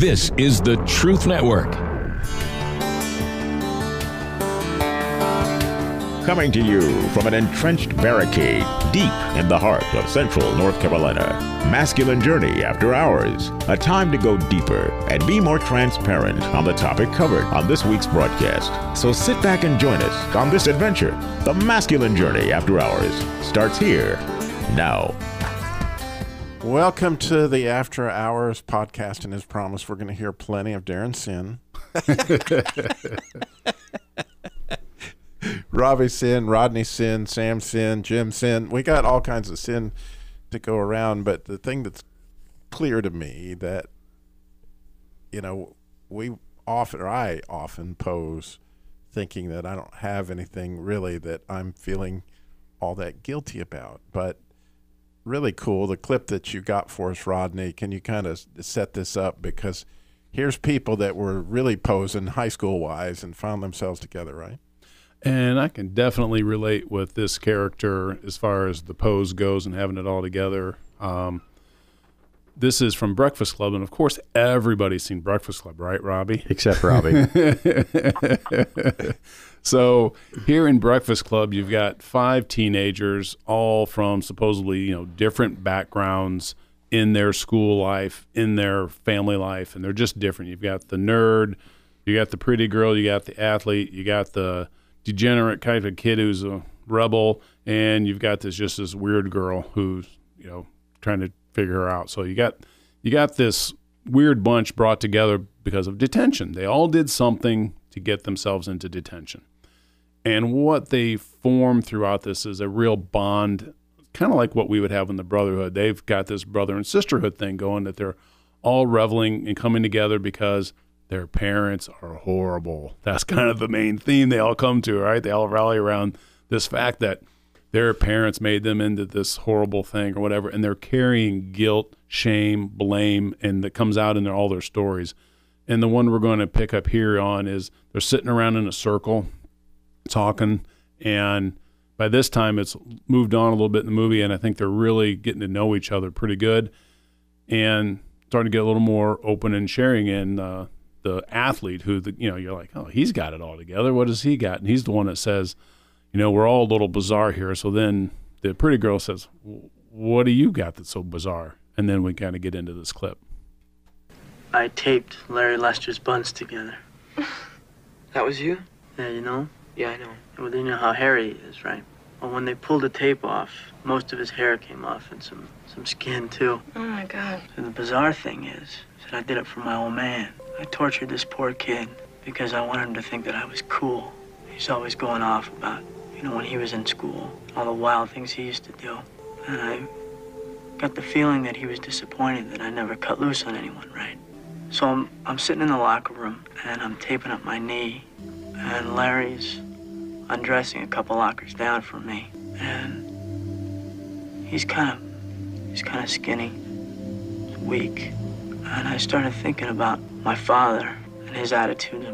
This is the Truth Network. Coming to you from an entrenched barricade deep in the heart of central North Carolina. Masculine Journey After Hours. A time to go deeper and be more transparent on the topic covered on this week's broadcast. So sit back and join us on this adventure. The Masculine Journey After Hours starts here now. Welcome to the After Hours podcast, and as promised, we're going to hear plenty of Darren Sin. Robbie Sin, Rodney Sin, Sam Sin, Jim Sin. We got all kinds of sin to go around, but the thing that's clear to me that, you know, I often pose thinking that I don't have anything really that I'm feeling all that guilty about. But really cool, the clip that you got for us, Rodney, can you kind of set this up? Because here's people that were really posing high school-wise and found themselves together, right? And I can definitely relate with this character as far as the pose goes and having it all together. This is from Breakfast Club, and of course, everybody's seen Breakfast Club, right, Robbie? Except Robbie. So here in Breakfast Club, you've got 5 teenagers, all from supposedly, different backgrounds in their school life, in their family life, and they're just different. You've got the nerd, you got the pretty girl, you got the athlete, you got the degenerate kind of kid who's a rebel, and you've got this weird girl who's trying to figure her out. So you got this weird bunch brought together because of detention. They all did something to get themselves into detention, and what they form throughout this is a real bond, kind of like what we would have in the Brotherhood. They've got this brother and sisterhood thing going, that they're all reveling and coming together because their parents are horrible. That's kind of the main theme they all come to, right? They all rally around this fact that their parents made them into this horrible thing or whatever, and they're carrying guilt, shame, blame, and that comes out in all their stories. And the one we're going to pick up here on is they're sitting around in a circle talking, and by this time it's moved on a little bit in the movie, and I think they're really getting to know each other pretty good and starting to get a little more open and sharing. And the athlete who, you're like, oh, he's got it all together. What has he got? And he's the one that says, we're all a little bizarre here. So then the pretty girl says, what do you got that's so bizarre? And then we kind of get into this clip. I taped Larry Lester's buns together. That was you? Yeah, you know? Yeah, I know. Well, you know how hairy he is, right? Well, when they pulled the tape off, most of his hair came off and some skin, too. Oh, my God. And the bizarre thing is that I did it for my old man. I tortured this poor kid because I wanted him to think that I was cool. He's always going off about, when he was in school, all the wild things he used to do. And I got the feeling that he was disappointed that I never cut loose on anyone, right? So I'm sitting in the locker room, and I'm taping up my knee, and Larry's undressing a couple lockers down from me. And he's kind of skinny, weak. And I started thinking about my father and his attitude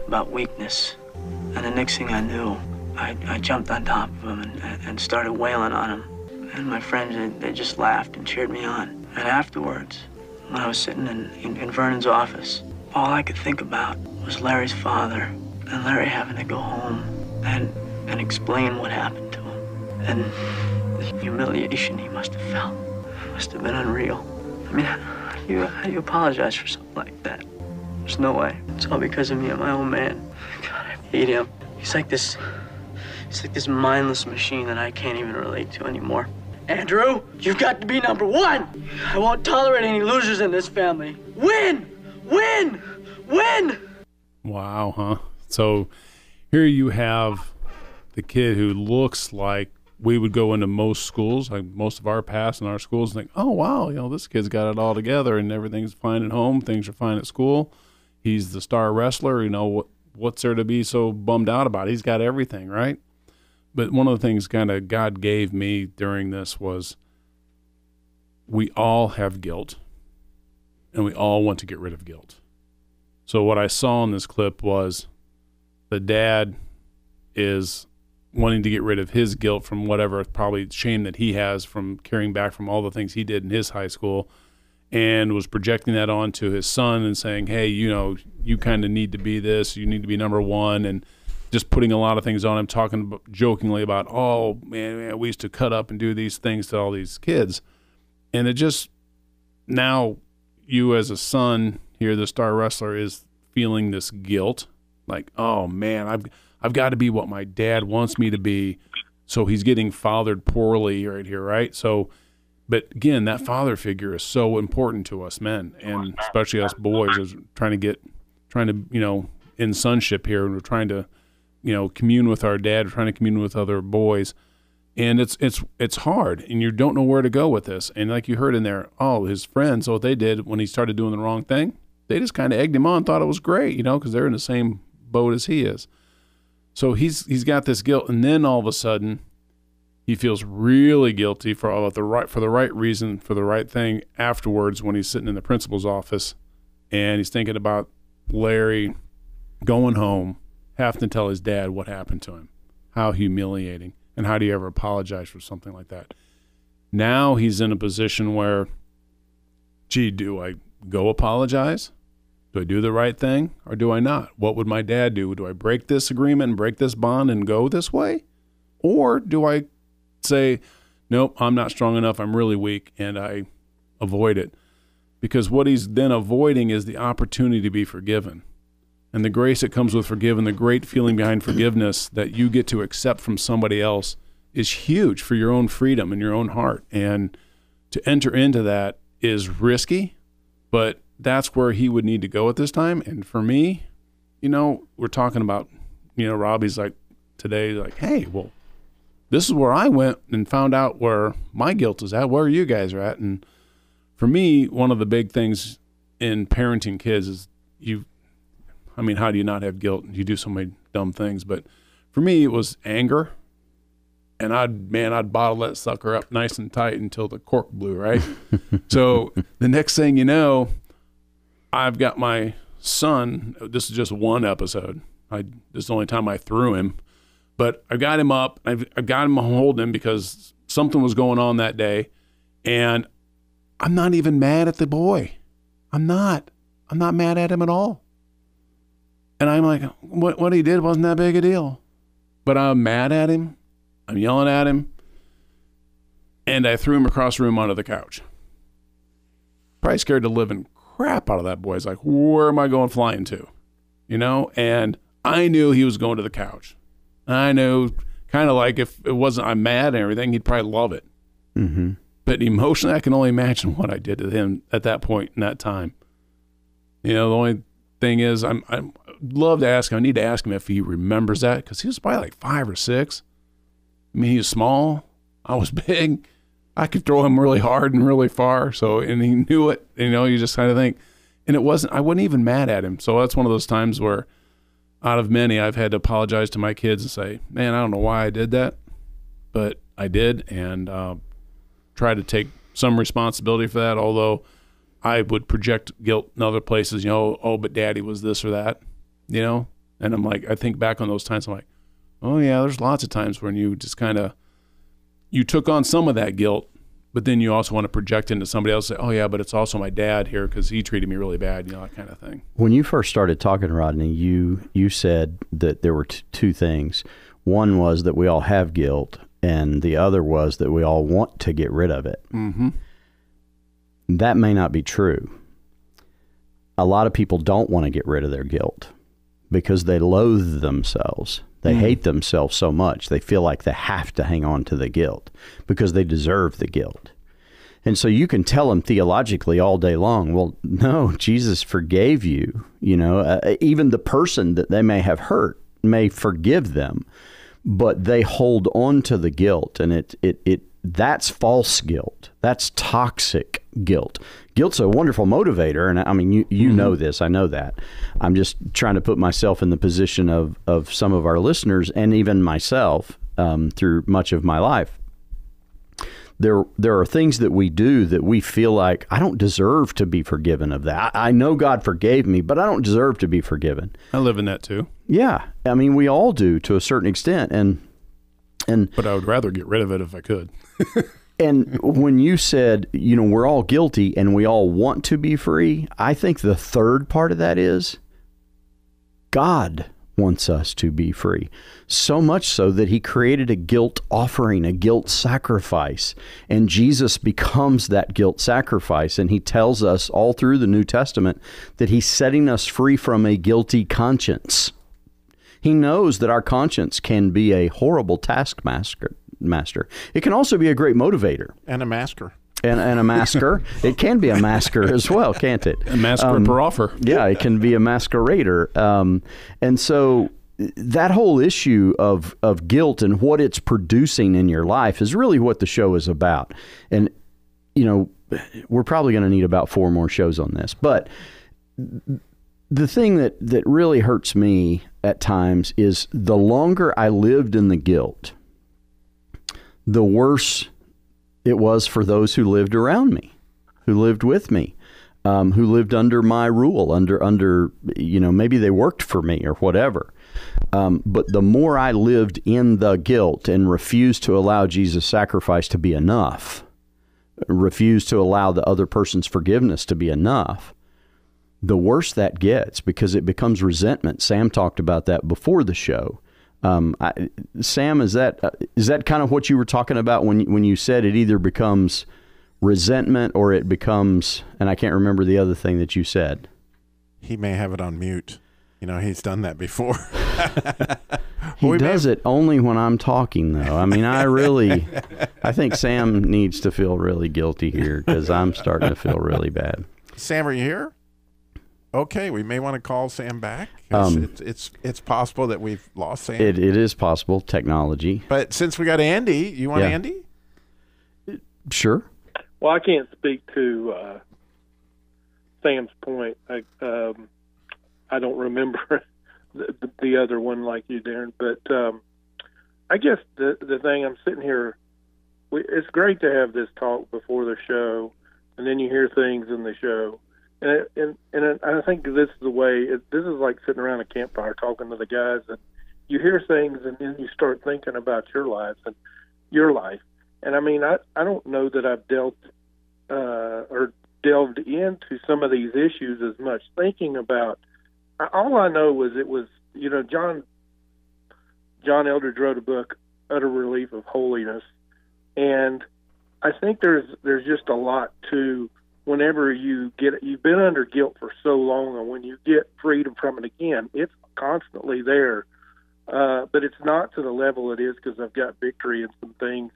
about weakness. And the next thing I knew, I jumped on top of him and started wailing on him. And my friends, they just laughed and cheered me on. And afterwards, when I was sitting in Vernon's office, all I could think about was Larry's father and Larry having to go home and explain what happened to him. And the humiliation he must have felt must have been unreal. I mean, how do you apologize for something like that? There's no way. It's all because of me and my old man. God, I hate him. He's like this mindless machine that I can't even relate to anymore. Andrew, you've got to be number one. I won't tolerate any losers in this family. Win! Win! Win! Wow, huh? So here you have the kid who looks like we would go into most schools, like most of our past in our schools, and think, oh, wow, this kid's got it all together and everything's fine at home, things are fine at school. He's the star wrestler, what's there to be so bummed out about? He's got everything, right? But one of the things kind of God gave me during this was we all have guilt, and we all want to get rid of guilt. So what I saw in this clip was the dad is wanting to get rid of his guilt from whatever probably shame that he has from carrying back from all the things he did in his high school. and was projecting that onto his son and saying, hey, you kind of need to be this, you need to be number one, and just putting a lot of things on him, talking jokingly about, oh, man, we used to cut up and do these things to all these kids. And it just, now you as a son here, the star wrestler, is feeling this guilt, like, oh, man, I've got to be what my dad wants me to be. So he's getting fathered poorly right here, right? So, but again, that father figure is so important to us men, and especially us boys, is trying to, in sonship here, and we're trying to, commune with our dad, we're trying to commune with other boys, and it's hard, and you don't know where to go with this. And like you heard in there, his friends, what they did when he started doing the wrong thing, they just kind of egged him on, thought it was great, because they're in the same boat as he is. So he's got this guilt, and then all of a sudden, he feels really guilty for the right reason, for the right thing afterwards when he's sitting in the principal's office, and he's thinking about Larry going home, having to tell his dad what happened to him, how humiliating, and how do you ever apologize for something like that? Now he's in a position where, gee, do I go apologize? Do I do the right thing or do I not? What would my dad do? Do I break this agreement and break this bond and go this way? Or do I say, nope, I'm not strong enough, I'm really weak, and I avoid it? Because what he's then avoiding is the opportunity to be forgiven. And the grace that comes with forgiving, the great feeling behind forgiveness that you get to accept from somebody else, is huge for your own freedom and your own heart. And to enter into that is risky, but that's where he would need to go at this time. And for me, we're talking about, Robbie's like today, like, hey, well, this is where I went and found out where my guilt is at. Where you guys are at. And for me, one of the big things in parenting kids is how do you not have guilt? You do so many dumb things. But for me, it was anger. And I'd bottle that sucker up nice and tight until the cork blew, right? So the next thing you know, I've got my son. This is just one episode. This is the only time I threw him. But I got him up. I've got him holding him because something was going on that day. And I'm not even mad at the boy. I'm not mad at him at all. And I'm like, what he did wasn't that big a deal. But I'm mad at him. I'm yelling at him. And I threw him across the room onto the couch. Probably scared the living crap out of that boy. He's like, where am I going flying to? And I knew he was going to the couch. I knew, kind of like, if it wasn't, I'm mad and everything, he'd probably love it. Mm-hmm. But emotionally, I can only imagine what I did to him at that point in that time. The only thing is, I'd love to ask him. I need to ask him if he remembers that, because he was probably like 5 or 6. He was small. I was big. I could throw him really hard and really far. And he knew it. You just kind of think, and I wasn't even mad at him. So that's one of those times where, out of many, I've had to apologize to my kids and say, man, I don't know why I did that, but I did, and try to take some responsibility for that, although I would project guilt in other places, but daddy was this or that, and I'm like, I think back on those times, I'm like, oh yeah, there's lots of times when you just kind of, you took on some of that guilt, but then you also want to project into somebody else, say, oh yeah, but it's also my dad here because he treated me really bad, that kind of thing. When you first started talking, Rodney, you said that there were two things. One was that we all have guilt, and the other was that we all want to get rid of it. Mm-hmm. That may not be true. A lot of people don't want to get rid of their guilt because they loathe themselves. They hate themselves so much, they feel like they have to hang on to the guilt because they deserve the guilt. And so you can tell them theologically all day long, well, no, Jesus forgave you. Even the person that they may have hurt may forgive them, but they hold on to the guilt, and that's false guilt. That's toxic guilt. Guilt's a wonderful motivator, and you know this. I know that. I'm just trying to put myself in the position of some of our listeners, and even myself through much of my life. There are things that we do that we feel like, I don't deserve to be forgiven of that. I know God forgave me, but I don't deserve to be forgiven. I live in that too. Yeah. We all do to a certain extent. But I would rather get rid of it if I could. And when you said, we're all guilty and we all want to be free, I think the third part of that is God wants us to be free. So much so that he created a guilt offering, a guilt sacrifice. And Jesus becomes that guilt sacrifice. And he tells us all through the New Testament that he's setting us free from a guilty conscience. He knows that our conscience can be a horrible taskmaster. It can also be a great motivator. And a masker. And a masker. It can be a masker as well, can't it? A masker per offer. Yeah, it can be a masquerader. And so that whole issue of guilt and what it's producing in your life is really what the show is about. And, we're probably going to need about 4 more shows on this. But the thing that really hurts me at times is the longer I lived in the guilt, the worse it was for those who lived around me, who lived with me, who lived under my rule, under maybe they worked for me or whatever. But the more I lived in the guilt and refused to allow Jesus' sacrifice to be enough, refused to allow the other person's forgiveness to be enough, the worse that gets, because it becomes resentment. Sam talked about that before the show. Sam, is that kind of what you were talking about when you said it either becomes resentment or it becomes, and I can't remember the other thing that you said. He may have it on mute. He's done that before. He does it only when I'm talking, though. I mean, I think Sam needs to feel really guilty here because I'm starting to feel really bad. Sam, are you here? Okay, we may want to call Sam back. It's possible that we've lost Sam. It is possible, technology. But since we got Andy, you want Andy? Sure. Well, I can't speak to Sam's point. I don't remember the other one like you, Darren. But I guess the thing, I'm sitting here, it's great to have this talk before the show, and then you hear things in the show. And I think this is the way, this is like sitting around a campfire talking to the guys, and you hear things and then you start thinking about your lives and your life. And I mean, I don't know that I've dealt or delved into some of these issues as much, thinking about, all I know was it was, John Eldredge wrote a book, Utter Relief of Holiness. And I think there's just a lot to, whenever you've been under guilt for so long, and when you get freedom from it again, it's constantly there. But it's not to the level it is, because I've got victory in some things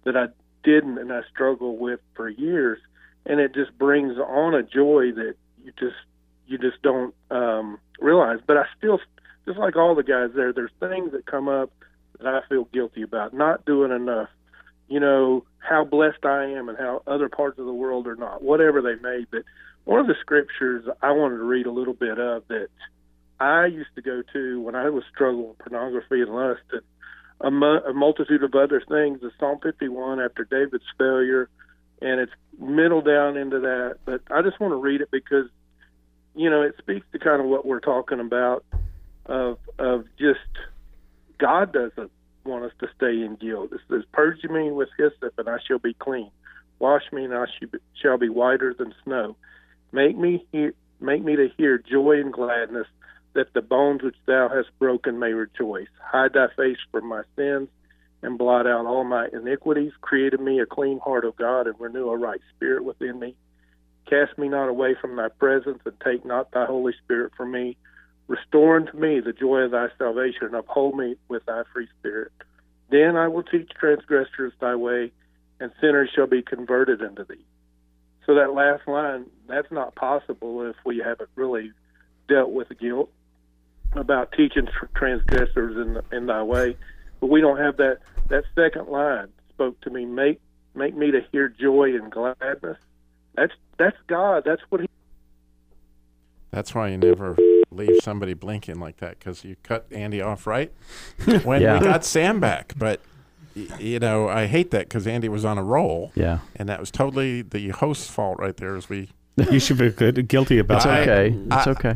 that I didn't and I struggled with for years. And it just brings on a joy that you just don't realize. But I still, just like all the guys there's things that come up that I feel guilty about, not doing enough. How blessed I am and how other parts of the world are not, whatever they may. But one of the scriptures I wanted to read a little bit of that I used to go to when I was struggling with pornography and lust and a multitude of other things, is Psalm 51 after David's failure, and it's middle down into that. But I just want to read it because, it speaks to kind of what we're talking about of just God doesn't want us to stay in guilt. It says, "Purge me with hyssop, and I shall be clean. Wash me, and I shall be whiter than snow. Make me to hear joy and gladness, that the bones which thou hast broken may rejoice. Hide thy face from my sins, and blot out all my iniquities. Create in me a clean heart, O God, and renew a right spirit within me. Cast me not away from thy presence, and take not thy Holy Spirit from me. Restore unto me the joy of thy salvation, and uphold me with thy free spirit. Then I will teach transgressors thy way, and sinners shall be converted unto thee." So that last line, that's not possible if we haven't really dealt with the guilt about teaching transgressors in thy way. But we don't have that. That second line spoke to me, make me to hear joy and gladness. That's God. That's what he. That's why you never leave somebody blinking like that, because you cut Andy off right when we got Sam back. But, I hate that because Andy was on a roll. Yeah. And that was totally the host's fault right there. You should be guilty about that. It's okay.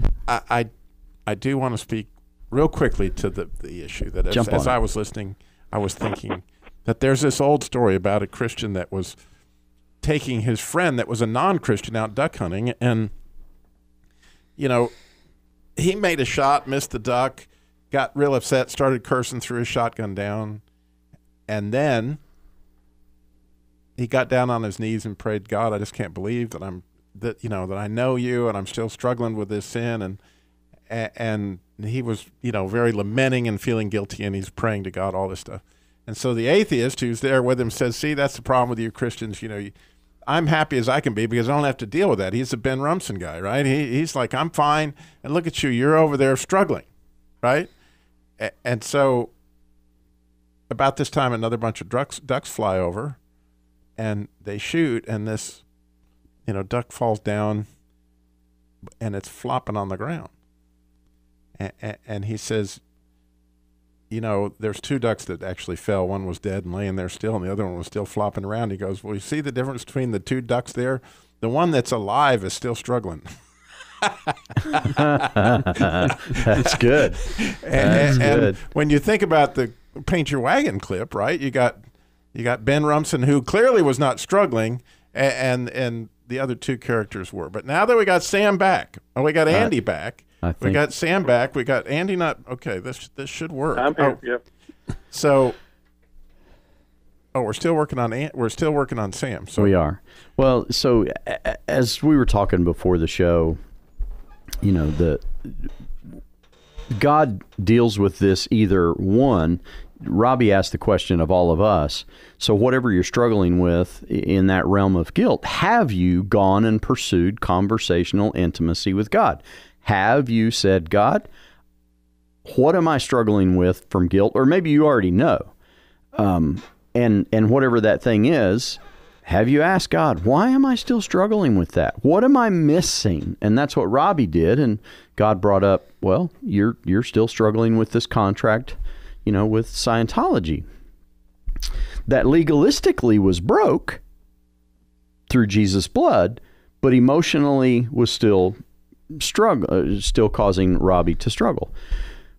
I do want to speak real quickly to the issue that as I was listening, I was thinking, that there's this old story about a Christian that was taking his friend that was a non-Christian out duck hunting, and he made a shot, missed the duck, got real upset, started cursing, threw his shotgun down, and then he got down on his knees and prayed, God, I just can't believe that that I know you and I'm still struggling with this sin, and he was very lamenting and feeling guilty, and he's praying to God all this stuff. And so the atheist who's there with him says, see, that's the problem with you Christians. I'm happy as I can be because I don't have to deal with that. He's a Ben Rumson guy, right? He's like, I'm fine, and look at you, you're over there struggling, right? And so about this time, another bunch of ducks fly over, and they shoot, and this duck falls down, and it's flopping on the ground. And he says, there's two ducks that actually fell. One was dead and laying there still, and the other one was still flopping around. He goes, well, you see the difference between the two ducks there? The one that's alive is still struggling. That's good. And when you think about the Paint Your Wagon clip, right? You got Ben Rumson, who clearly was not struggling, and the other two characters were. But now that we got Sam back, and we got Andy back, we got Sam back, we got Andy not okay. This should work. I'm here. Yep. So, we're still working on Sam. So we are. Well, so as we were talking before the show, God deals with this either one. Robbie asked the question of all of us. So whatever you're struggling with in that realm of guilt, have you gone and pursued conversational intimacy with God? Have you said, God, what am I struggling with from guilt? Or maybe you already know. And whatever that thing is, have you asked God, why am I still struggling with that? What am I missing? And that's what Robbie did. And God brought up, well, you're still struggling with this contract, with Scientology. That legalistically was broke through Jesus' blood, but emotionally was still causing Robbie to struggle.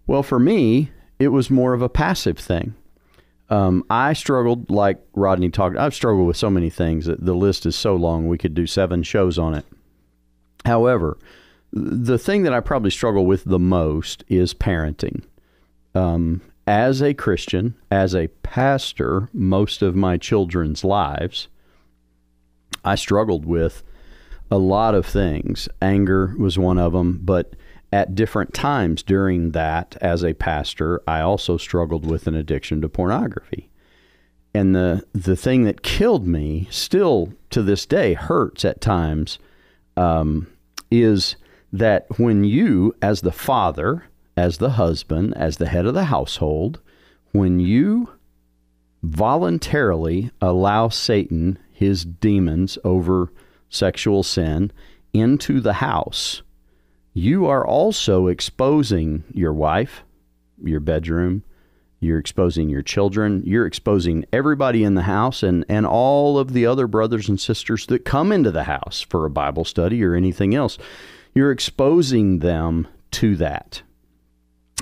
Well, for me, it was more of a passive thing. I struggled, like Rodney talked, I've struggled with so many things that the list is so long we could do 7 shows on it. However, the thing that I probably struggle with the most is parenting. As a Christian, as a pastor, most of my children's lives, I struggled with a lot of things. Anger was one of them, but at different times during that, as a pastor, I also struggled with an addiction to pornography. And the thing that killed me, still to this day hurts at times, is that when you, as the father, as the husband, as the head of the household, when you voluntarily allow Satan, his demons over sexual sin, into the house, you are also exposing your wife, your bedroom, you're exposing your children, you're exposing everybody in the house and all of the other brothers and sisters that come into the house for a Bible study or anything else. You're exposing them to that.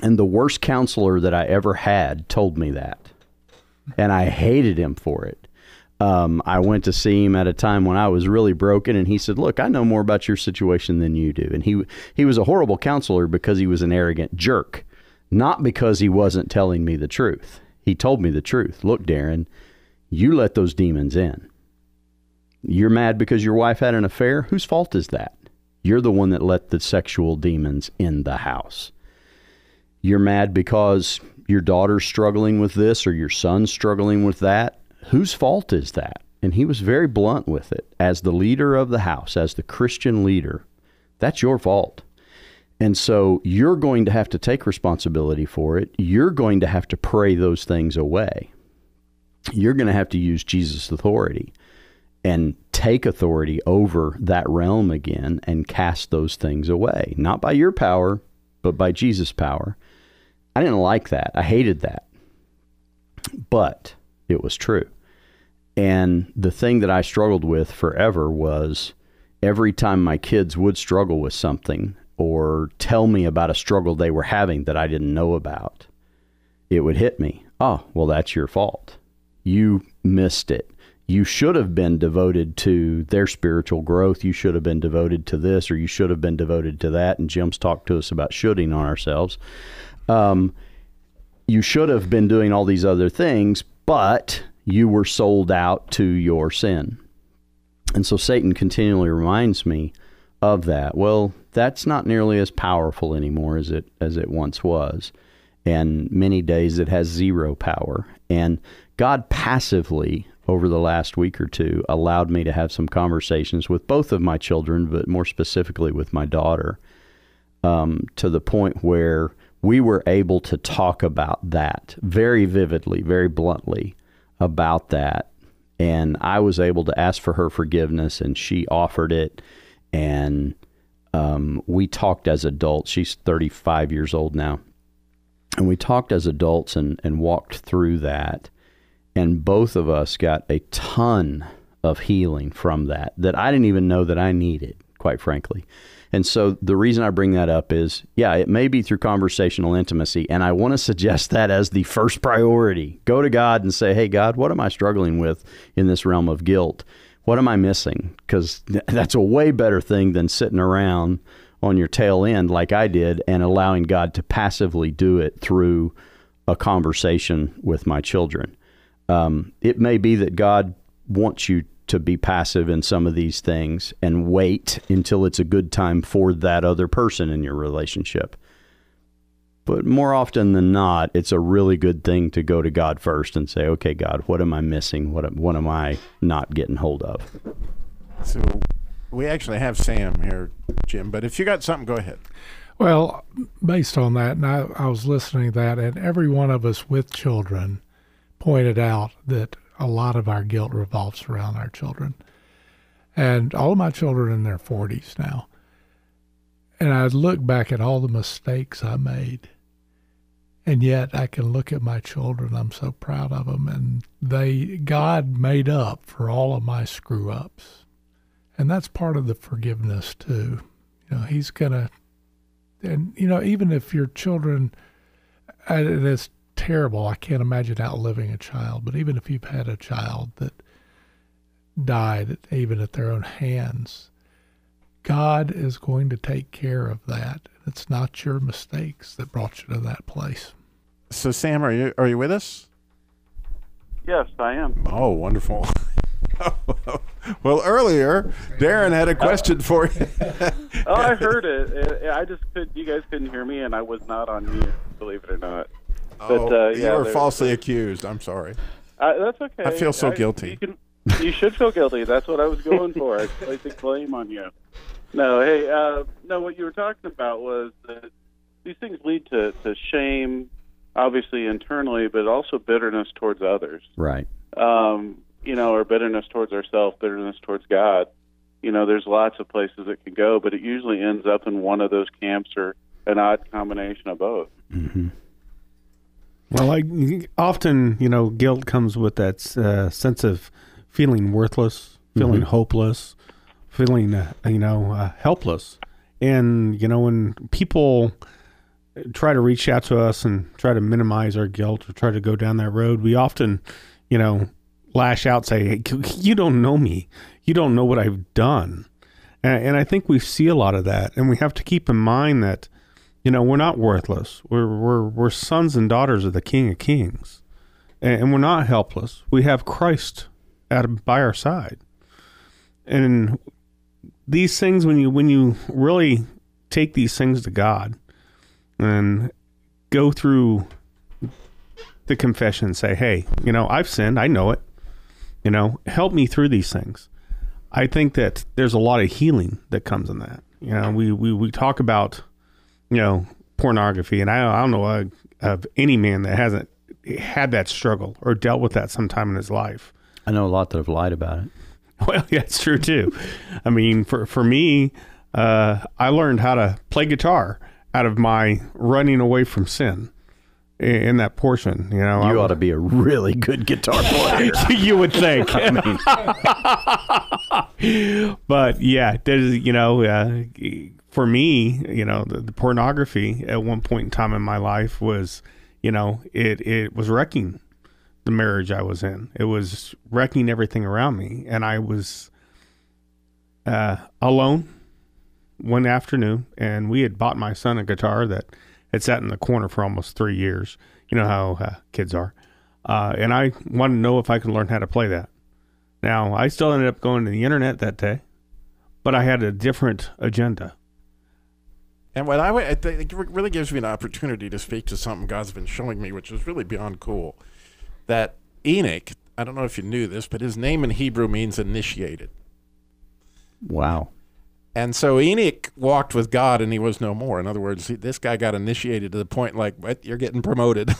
And the worst counselor that I ever had told me that. And I hated him for it. I went to see him at a time when I was really broken, and he said, look, I know more about your situation than you do. And he was a horrible counselor because he was an arrogant jerk, not because he wasn't telling me the truth. He told me the truth. Look, Darren, you let those demons in. You're mad because your wife had an affair? Whose fault is that? You're the one that let the sexual demons in the house. You're mad because your daughter's struggling with this or your son's struggling with that. Whose fault is that? And he was very blunt with it. As the leader of the house, as the Christian leader, that's your fault. And so you're going to have to take responsibility for it. You're going to have to pray those things away. You're going to have to use Jesus' authority and take authority over that realm again and cast those things away. Not by your power, but by Jesus' power. I didn't like that. I hated that. But it was true. And the thing that I struggled with forever was every time my kids would struggle with something or tell me about a struggle they were having that I didn't know about, it would hit me. Oh, well, that's your fault. you missed it. You should have been devoted to their spiritual growth. You should have been devoted to this, or you should have been devoted to that. And Jim's talked to us about shoulding on ourselves. You should have been doing all these other things, but you were sold out to your sin. And so Satan continually reminds me of that. Well, that's not nearly as powerful anymore as it once was. And many days it has zero power. And God passively, over the last week or two, allowed me to have some conversations with both of my children, but more specifically with my daughter, to the point where we were able to talk about that very vividly, very bluntly about that. And I was able to ask for her forgiveness, and she offered it. And we talked as adults. She's 35 years old now. And we talked as adults and walked through that. And both of us got a ton of healing from that I didn't even know that I needed, quite frankly. And so the reason I bring that up is, yeah, it may be through conversational intimacy, and I want to suggest that as the first priority. Go to God and say, hey, God, what am I struggling with in this realm of guilt? What am I missing? Because that's a way better thing than sitting around on your tail end like I did and allowing God to passively do it through a conversation with my children. It may be that God wants you to be passive in some of these things and wait until it's a good time for that other person in your relationship. But more often than not, it's a really good thing to go to God first and say, okay, God, what am I missing? What am I not getting hold of? So we actually have Sam here, Jim, but if you got something, go ahead. Well, based on that, and I was listening to that, and every one of us with children pointed out that a lot of our guilt revolves around our children. And all of my children are in their 40s now. And I look back at all the mistakes I made. And yet I can look at my children. I'm so proud of them. And God made up for all of my screw ups. And that's part of the forgiveness too. You know, He's going to, and you know, even if your children, and it's terrible. I can't imagine outliving a child, but even if you've had a child that died even at their own hands, God is going to take care of that. It's not your mistakes that brought you to that place. So Sam, are you with us? Yes, I am. Oh, wonderful. Well, earlier, Darren had a question for you. Oh, I heard it. I just you guys couldn't hear me, and I was not on mute, believe it or not. But, you were falsely accused. I'm sorry. That's okay. I feel so guilty. You should feel guilty. That's what I was going for. I placed a claim on you. No, hey, no, what you were talking about was that these things lead to shame, obviously internally, but also bitterness towards others. Right. You know, or bitterness towards ourselves, bitterness towards God. You know, there's lots of places it can go, but it usually ends up in one of those camps or an odd combination of both. Mm-hmm. Well, often, you know, guilt comes with that sense of feeling worthless, feeling hopeless, feeling, helpless. And, you know, when people try to reach out to us and try to minimize our guilt or try to go down that road, we often, you know, lash out, say, hey, you don't know me. You don't know what I've done. And I think we see a lot of that. And we have to keep in mind that, you know, we're not worthless. We're sons and daughters of the King of Kings, and we're not helpless. We have Christ by our side, and these things, when you really take these things to God and go through the confession and say, hey, you know, I've sinned. I know it. You know, help me through these things. I think that there's a lot of healing that comes in that. You know, we talk about, you know, pornography, and I don't know of any man that hasn't had that struggle or dealt with that sometime in his life. I know a lot that have lied about it. Well, yeah, it's true too. I mean, for me, I learned how to play guitar out of my running away from sin in that portion. You know, you ought to be a really good guitar player. You would think. But yeah, there's, you know, for me, you know, the pornography at one point in time in my life was, you know, it was wrecking the marriage I was in. It was wrecking everything around me. And I was alone one afternoon, and we had bought my son a guitar that had sat in the corner for almost 3 years. You know how kids are. And I wanted to know if I could learn how to play that. Now, I still ended up going to the internet that day, but I had a different agenda. And what I think it really gives me an opportunity to speak to something God's been showing me, which is really beyond cool. That Enoch, I don't know if you knew this, but his name in Hebrew means initiated. Wow. And so Enoch walked with God and he was no more. In other words, this guy got initiated to the point like, what, you're getting promoted.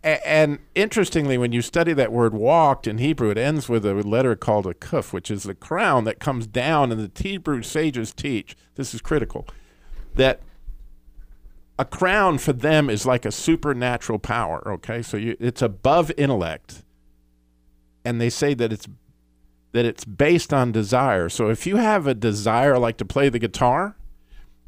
And interestingly, when you study that word walked in Hebrew, it ends with a letter called a kuf, which is the crown that comes down. And the Hebrew sages teach, this is critical, that a crown for them is like a supernatural power, okay? So it's above intellect. And they say that it's based on desire. So if you have a desire like to play the guitar,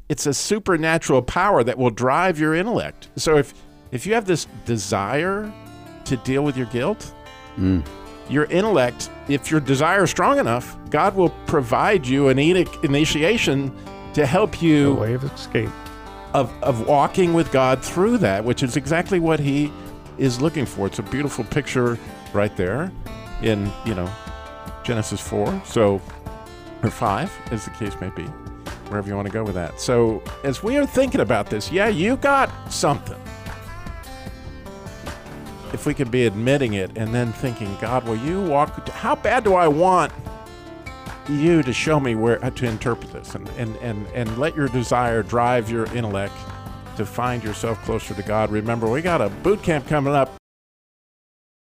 it's a supernatural power that will drive your intellect. So if you have this desire to deal with your guilt, your intellect, if your desire is strong enough, God will provide you an initiation to help you A way of escape. Of walking with God through that, which is exactly what he is looking for. It's a beautiful picture right there in, Genesis 4, or 5, as the case may be, wherever you want to go with that. So as we are thinking about this, yeah, you got something. If we could be admitting it and then thinking, God, will you walk, how bad do I want you to show me where to interpret this, and let your desire drive your intellect to find yourself closer to God. Remember, we got a boot camp coming up